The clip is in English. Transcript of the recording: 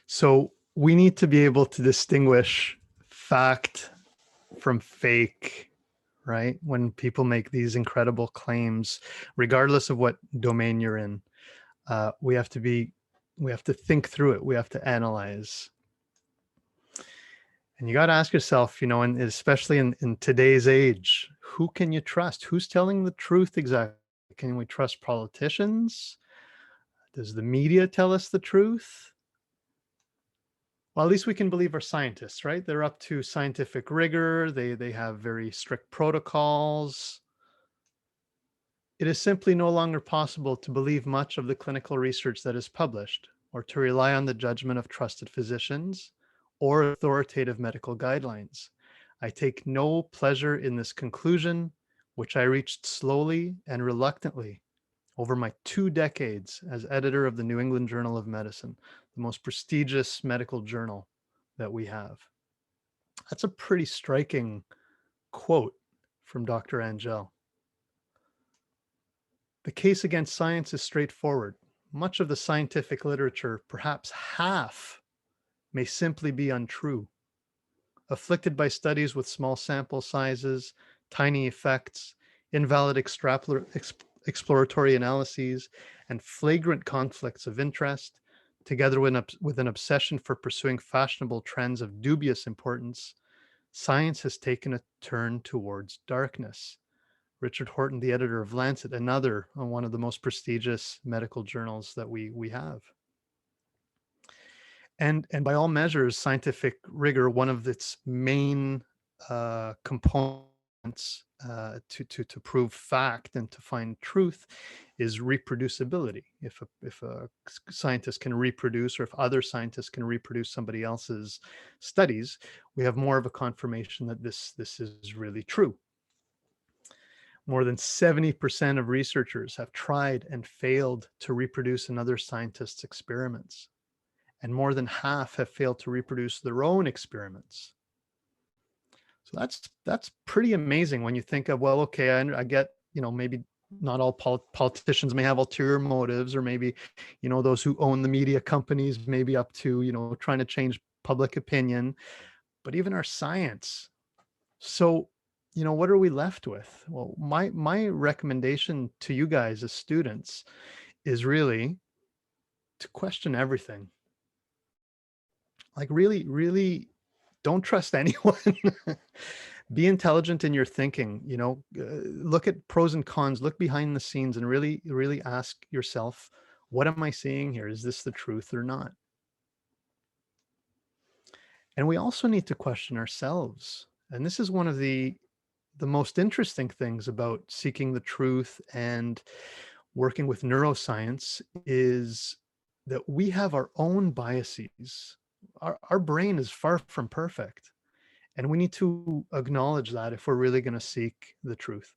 So we need to be able to distinguish fact from fake, right? When people make these incredible claims, regardless of what domain you're in, we have to think through it. We have to analyze. And you got to ask yourself, and especially in today's age, who can you trust? Who's telling the truth exactly? Can we trust politicians? Does the media tell us the truth? Well, at least we can believe our scientists, right? They're up to scientific rigor. They have very strict protocols. It is simply no longer possible to believe much of the clinical research that is published, or to rely on the judgment of trusted physicians or authoritative medical guidelines. I take no pleasure in this conclusion, which I reached slowly and reluctantly over my 2 decades as editor of the New England Journal of Medicine, the most prestigious medical journal that we have. That's a pretty striking quote from Dr. Angel. The case against science is straightforward. Much of the scientific literature, perhaps half, may simply be untrue. Afflicted by studies with small sample sizes, tiny effects, invalid exploratory analyses, and flagrant conflicts of interest, together with an obsession for pursuing fashionable trends of dubious importance, science has taken a turn towards darkness. Richard Horton, the editor of Lancet, another one of the most prestigious medical journals that we have. And by all measures, scientific rigor, one of its main components to prove fact and to find truth is reproducibility. If a scientist can reproduce, or if other scientists can reproduce somebody else's studies, we have more of a confirmation that this is really true. More than 70% of researchers have tried and failed to reproduce another scientist's experiments, and more than half have failed to reproduce their own experiments. So that's pretty amazing when you think of, well, okay, I get, maybe not all politicians may have ulterior motives, or maybe, those who own the media companies may be up to, trying to change public opinion, but even our science. So, what are we left with? Well, my recommendation to you guys as students is really to question everything. Like, really, really don't trust anyone. Be intelligent in your thinking, look at pros and cons, look behind the scenes, and really, really ask yourself, what am I seeing here? Is this the truth or not? And we also need to question ourselves. And this is one of the most interesting things about seeking the truth and working with neuroscience, is that we have our own biases. Our brain is far from perfect. And we need to acknowledge that if we're really going to seek the truth.